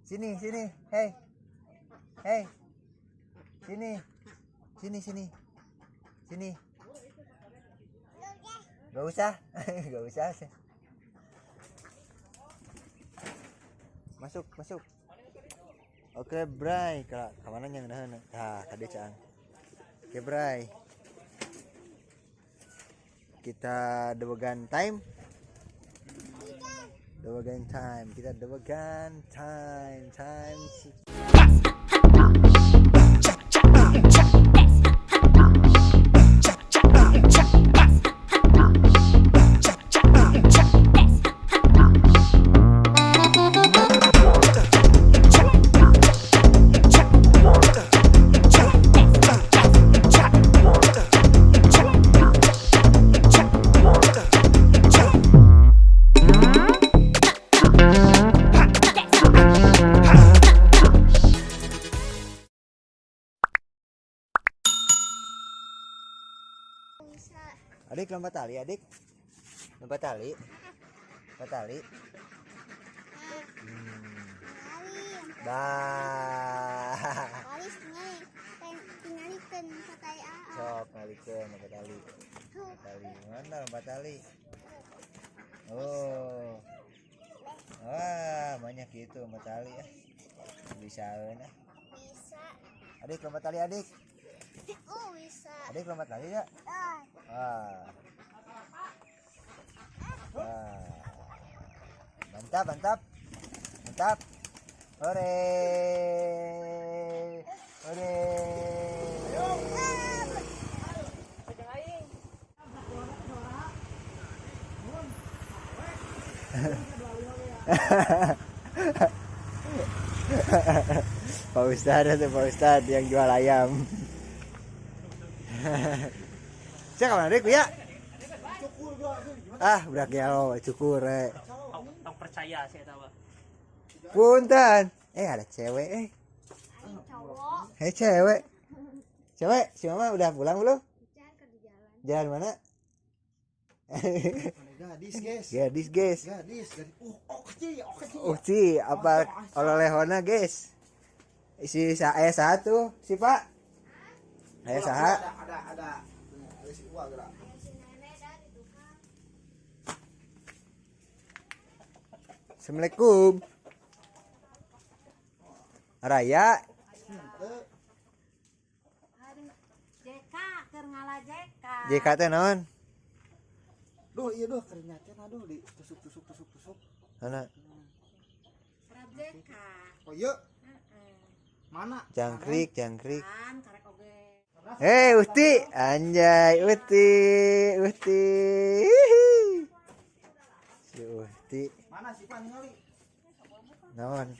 Sini, sini. Hei. Hei. Sini. Sini, sini. Sini. Gak usah. Gak usah. Masuk, masuk. Oke, Bray. Kemana yang dah? Ah, tadi Cang. Oke, Bray. Kita dewegan time. Dewegan time. Kita dewegan time. Adik lompat tali, adik. Lompat tali. Lompat tali. Dah. Sok ngalikeun lompat tali. Lompat tali. Mana lompat tali? Oh. Wah, banyak gitu lompat tali ya. Bisa ya. Bisa. Adik lompat tali, adik. Oh, bisa. Adik lompat tali ya? Wah. Mantap, mantap. Mantap. Hore. Hore. Pak Ustadz itu Pak Ustadz yang jual ayam. Saya kemana dek ya? Ah, udah lo cukur Tong percaya saya tahu. Punten. Ada cewek Cowok. Hei cewek. Cewek, si mama udah pulang belum? Jalan mana? Gadis guys. Gadis guys. Gadis. Kecil. Apa oleh-olehona guys? Si saya satu, si Pak. Saya saha. Ada si uang gerak. Assalamualaikum. Raya. JK keur ngala JK. JK teh naon? Duh, iya duh keringnya aduh di tusuk. Mana? Serap JK. Oh iya. Mana? Jangkrik. Kan karek oge. Uti, anjay, Uti. Si Uti. Mana sih Pak ningali? Naon?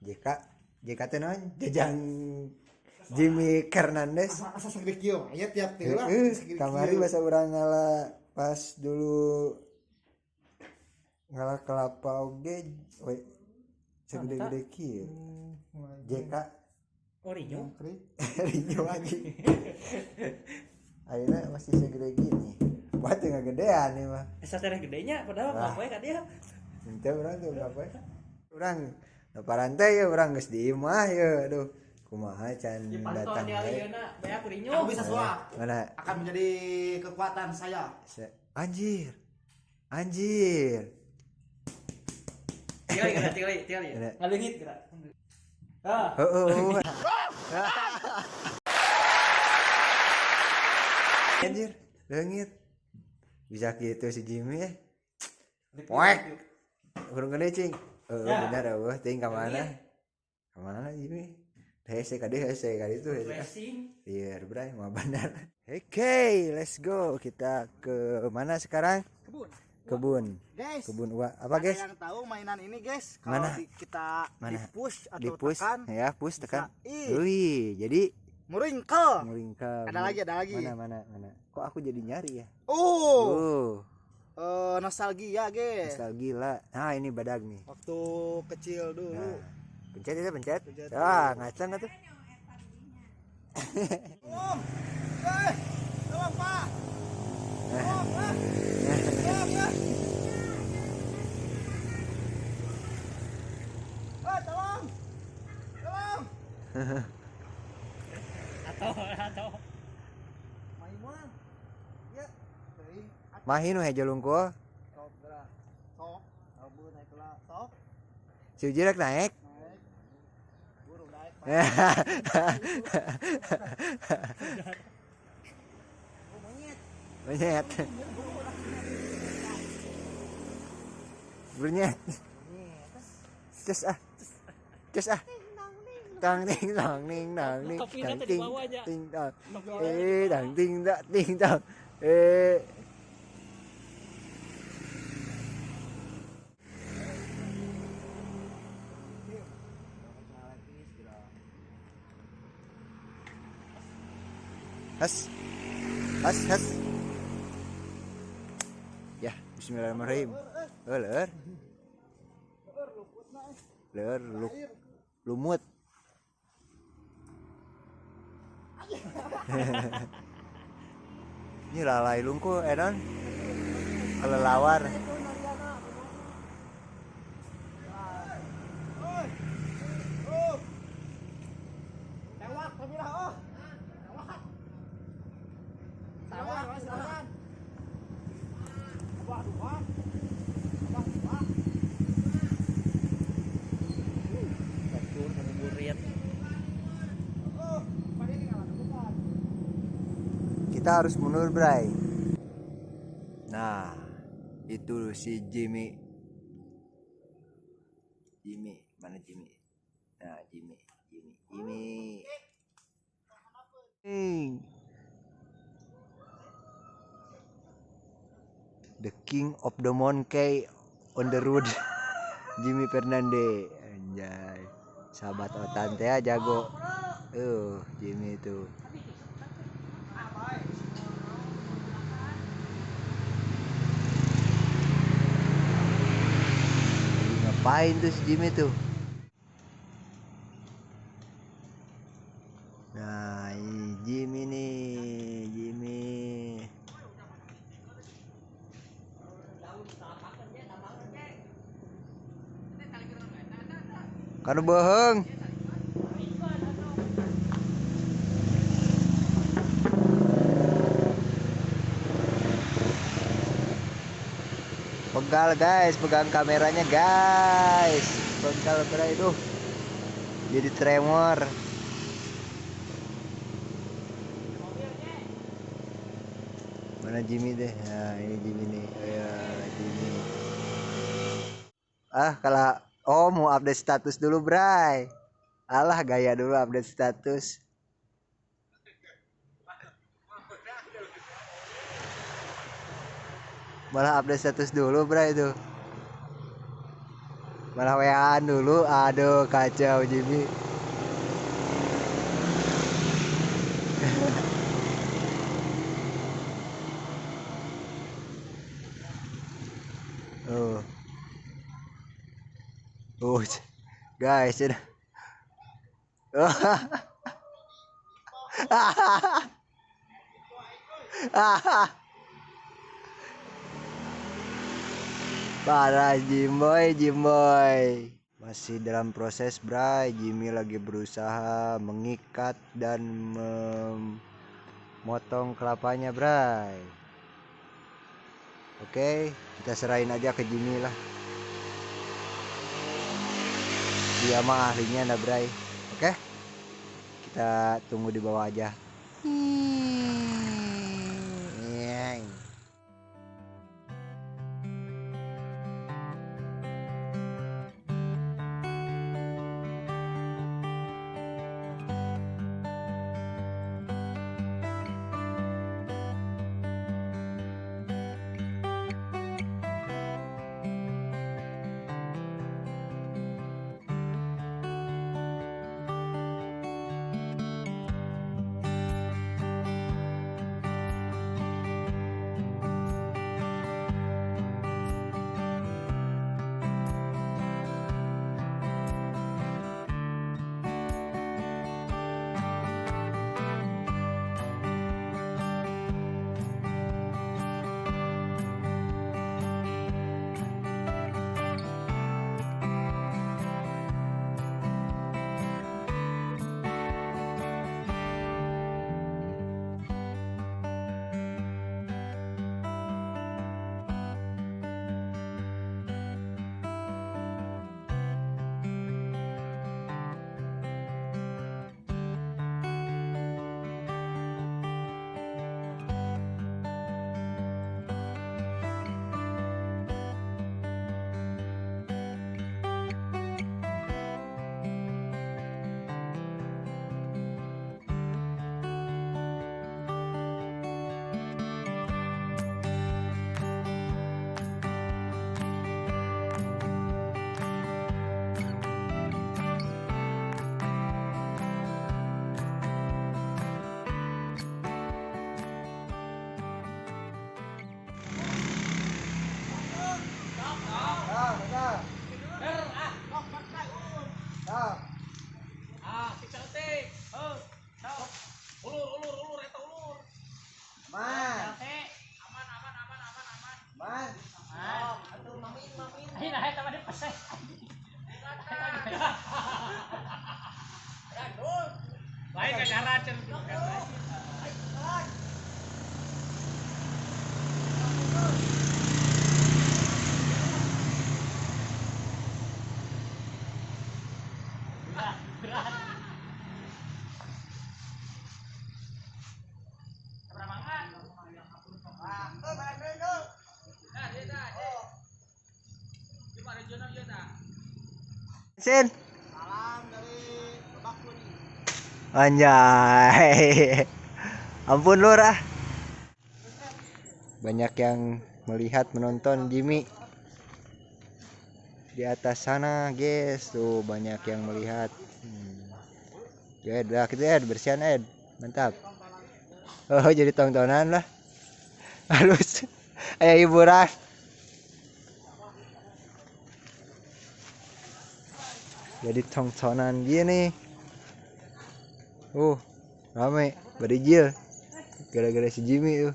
JK teh naon? Jajang Jimmy Hernandez. Asa segede kieu, aya tiap teu lah. Kamari bahasa urang ngala pas dulu ngala kelapa oge we segede-gede kieu. JK Orinya Rinyo lagi. Ayeuna masih segede gini. Buat teu gedean nih mah. satereh gedenya padahal apa ya dia. Ente urang tuh berapa ya? Urang nu parantai ya urang geus di imah ya. Aduh, kumaha can datang Pantau we. dia banyak Orinya. Aku bisa suap. Mana? Akan menjadi kekuatan saya. Anjir. Tinggal. Ada. Ngaleungit gerak. Anjir, leungit. Bisa gitu si Jimmy ya. Poek. Urang gede cing. Benar eueuh teuing ka mana? Ka mana Jimmy? Hese kadi itu. Racing. Iya, Bray, mau benar. Oke, let's go. Kita ke mana sekarang? Kebun. Guys. Kebun uak. Apa, guys? Ada yang tahu mainan ini, guys? Mana? Kalau kita Mana? di push atau Di push, tekan, ya, push tekan. bisa. Wih, jadi muringkel. muringkel. Ada lagi. Mana? Kok aku jadi nyari ya? Nostalgia, guys. Nostalgia. Nah, ini badag nih. Waktu kecil dulu. Nah, pencet. Pencet. Ah, ngacang atuh. Tolong, Pak. Atau Maimun. Ya, teuing. Mahi nu hejo lungkul. Sok gerak. Sok. Abu naik lah. Sok. Si Uji rek naik. Naik. Buru naik. Oh, monyet. Monyet. Brunyet. Cus ah. Cus ah. Tang ting tang ning nang ning. Kopinya Tang tadi ting bawa aja. ting tang. Kopinya. Tang ting tak ting tang. Eh. Has. Has has. Ya, bismillahirrahmanirrahim. Leur. Leur lumut. Ini lalai lungku edan. Kelelawar. Lewat kami lah, oh. Lewat. Lewat, silakan. Abah, dua. Abah, dua. Batur ngabuburit. Oh, pada ini ngalah bukan. Kita harus mundur, Bray. Nah, itu si Jimmy. Jimmy, mana Jimmy? Nah, Jimmy. The King of the Monkey on the road. Jimmy Fernandez. Anjay. Sahabat Otan teh jago. Jimmy itu. Ngapain tuh si Jimmy tuh? Nah, ini Jimmy nih, Jimmy. Kanu bohong. Pegal guys, pegang kameranya guys. Pegal berai itu. Jadi tremor. Mana Jimmy deh? Nah, ini Jimmy nih. Ya, Jimmy. Kalau mau update status dulu, Bray. Alah, gaya dulu update status. Malah update status dulu, Bray itu. Malah WA-an dulu. Aduh, kacau Jimmy. Guys, ini. Parah Jimboy. Masih dalam proses, Bray. Jimmy lagi berusaha mengikat dan memotong kelapanya, Bray. Oke, kita serahin aja ke Jimmy lah. Dia mah ahlinya, nah, Bray. Oke, kita tunggu di bawah aja. Baik kan cara Sin. Salam dari Lebak Budi. Anjay. Ampun Lur ah. Banyak yang melihat menonton Jimmy. Di atas sana, guys, tuh banyak yang melihat. Ya, udah gitu Ed, bersihan Ed. Mantap. Oh, jadi tontonan lah. Halus. Ayo hiburan. Jadi tontonan gini. Rame, berijil. Gara-gara si Jimmy tuh.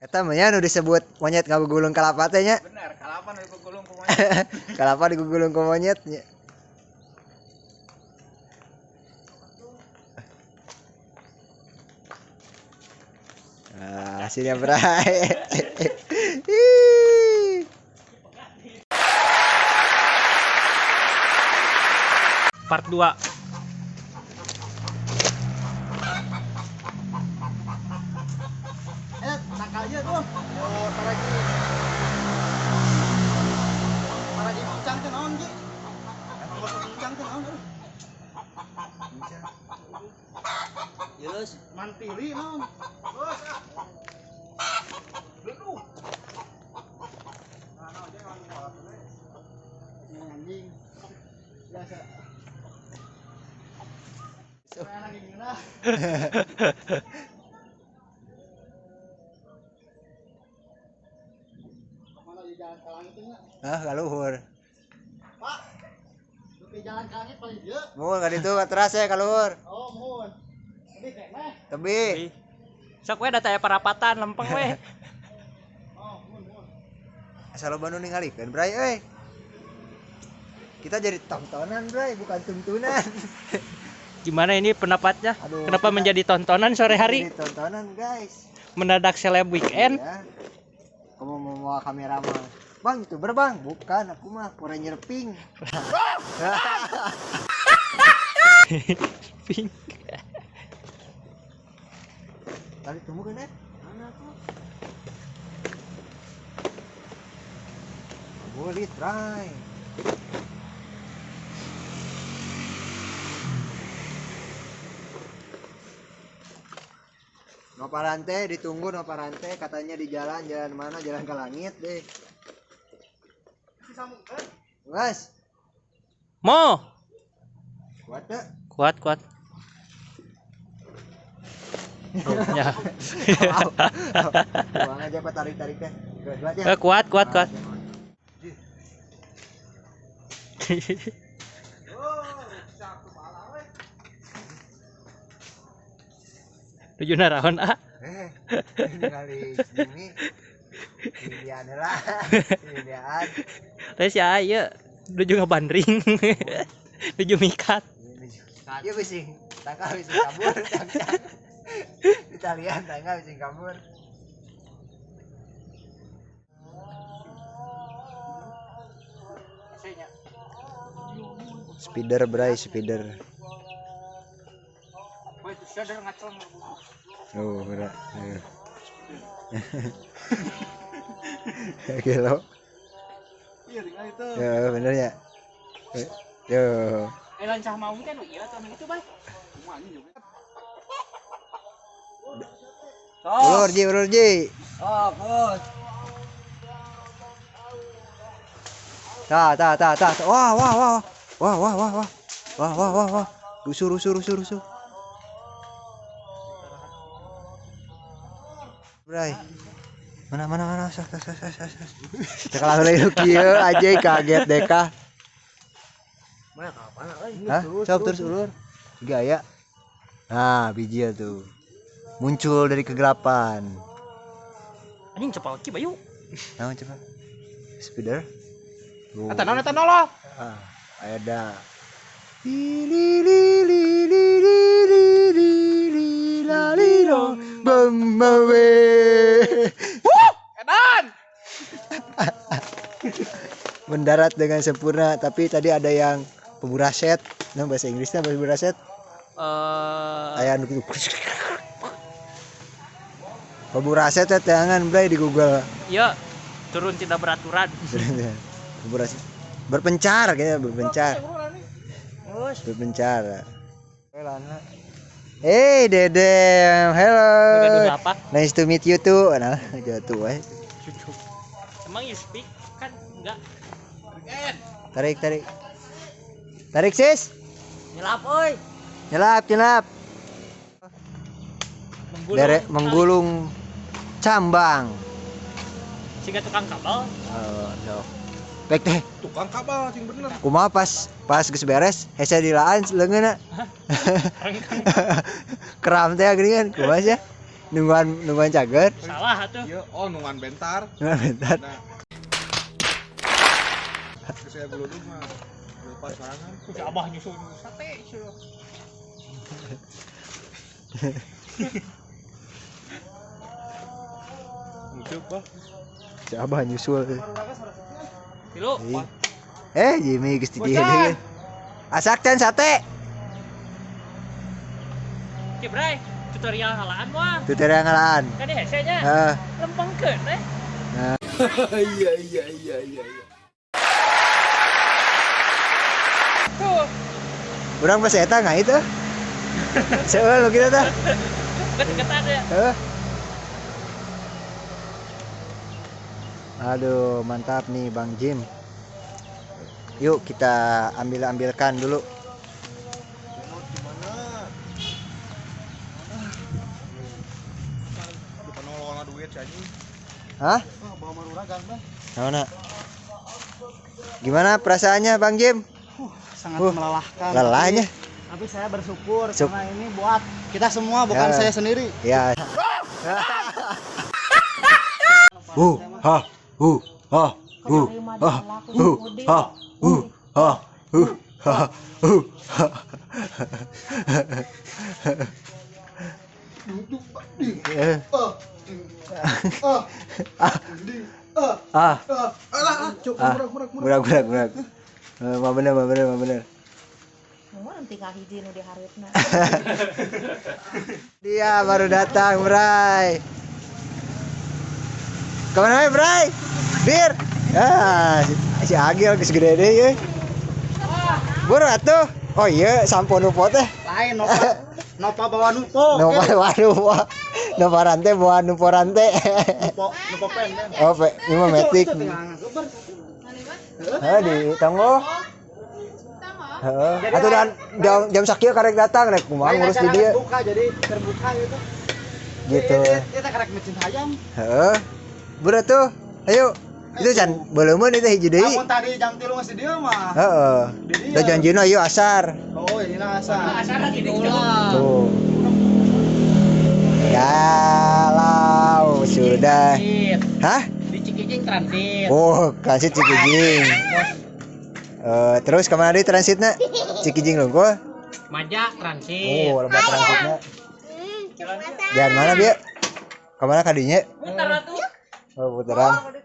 Eta mah nya nu disebut monyet ngagugulung kalapa teh nya. Bener, kalapan digugulung ku monyet. Kalapa digugulung ku monyet nya. Hasilnya berai. part 2. Nakalnya tuh. Para bincang teh naon Ji? Bincang teh naon? Yes, mantili naon? Bos. Bedu. Nah, aja kan anjing. Biasa. Lagi gimana? Mana di jalan ke langit nya? Kaluhur. Pak. Di jalan ke langit paling dia. Mun ka ditu teras ya kaluhur. Oh, mohon. Tapi teh. Tebi. Sok we data parapatan lempeng we. Oh, mohon. Asal lo Bandung ningalikeun bray euy. Kita jadi tontonan bray, bukan tuntunan. Gimana ini pendapatnya? Aduh, Kenapa kita- menjadi tontonan sore hari? Jadi tontonan guys. Mendadak seleb weekend. Ya. Kamu mau bawa kamera mah. Bang, YouTuber bang? Bukan, aku mah Ranger Pink. Pink. Tadi tunggu kan, Ed? Mana tuh? Boleh try. Noparante ditunggu Noparante katanya di jalan mana jalan ke langit deh. Disambungkeun. Guys, Mo, kuat deh. kuat. Oh, ya. Buang aja apa tarik deh. Kuat ya. Kuat. Tujuh naraon Ini kali Jimmy. Ini dia adalah ini dia. Terus ya ayo tujuh ngebandring. Tujuh mikat. Iya bising. Tangkal bising kabur. Kita lihat tangkal bising kabur. Speeder bray, speeder. Oh, berat. Kilo. Iya, tinggal itu. Ya, bener ya. Yo. Lancah mau kan iya atau itu bay. Ulur Ji. Oh, bos. Ta. Wah. Rusuh. Bray. Mana. Sos. Cek langsung lagi kieu aja kaget deh kah. Mana kapan euy? Hah? Sok terus ulur. Gaya. Nah, bijil tuh. Muncul dari kegelapan. Anjing cepet ki bayu. Nah, coba. speeder. Eta naon eta noloh? Ada. Li li li li li li li li li la li lo bambawe. Edan. Mendarat dengan sempurna, tapi tadi ada yang pemburaset. Nah, bahasa Inggrisnya pemburaset. Aya nu pemburaset teh tangan bray di Google. Iya, turun tidak beraturan. Pemburaset. Berpencar kayaknya, berpencar. Berpencar. Hey Dede, hello. Udah dulu apa? Nice to meet you too. Nah, jatuh Emang you speak kan enggak? Tarik sis. Nyelap euy. Nyelap. Menggulung cambang. Siga tukang kabel. No. Baik teh. Tukang kabel sing bener. Kumaha pas geus beres, hese dilaan leungeunna. Keram teh geuningan kumaha sih? Nungguan cager. Salah atuh. Ieu nungan bentar. Bentar. Nah. Saya belum mah. Lepas sorangan. Si Abah nyusul sate sih. Coba. Si Abah nyusul. Tilu. Jimmy geus didieu. Asakkeun sate. Ki bray, tutorial halaan moal. Tutorial ngalaan. Kan di hese nya. Lempengkeun teh. Iya. Tuh, Urang pas eta nggak itu? Seueur lu kita tah. deket-deketan ya. Aduh, mantap nih Bang Jim. Yuk kita ambilkan dulu. Kita nolong duit si anjing. Hah? Bawa maruragan dah. Mana? Gimana perasaannya Bang Jim? Sangat melelahkan. Lelahnya? Tapi saya bersyukur Syuk- karena ini buat kita semua, bukan Ya. saya sendiri. Ya. Ha. Ha. Ha. Burak. Mah bener. Mau nanti kahiji nu dihareupeuna. Dia baru datang, Bray. Kemana Bray? Bir. Si Agil geus gede deui ye. Buru atuh. Oh iya, sampo nupo teh. Lain nopa bawa nupo. Nopo rante bawa nupo rante. Nupo pen. Oh, ini mah metik. Di tanggo. Heeh. Atuh dan jam sakieu karek datang rek kumaha ngurus di dieu. Buka jadi terbuka gitu. Gitu. Kita karek mesin hayam. Heeh. Buru tuh. Ayo. Itu can beleumeun itu hiji deui. Namun tadi jam 3 masih dia mah. Heeh. Da janjina ieu asar. Oh, ini asal. Asal lagi di Tuh. Kalau sudah. Hah? Di Cikijing transit. Oh, transit Cikijing. Terus kemana di transitnya? Cikijing Lungkul. Maja transit. Oh, lebat transitnya. Jalan mana dia? Kemana kadinya? Putar atuh. Oh, putaran.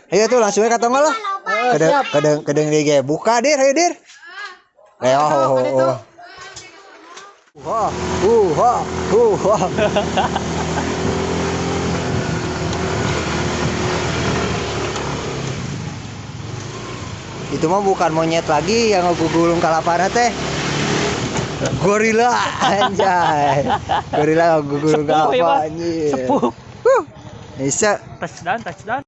Ayo tuh langsung ke tongol lah. Kedeng dia buka dir, ayo dir. Itu mah bukan monyet lagi yang ngegulung kalapana teh. Gorila anjay. Gorila ngegulung kalapa anjir. Sepuh. Bisa Touchdown.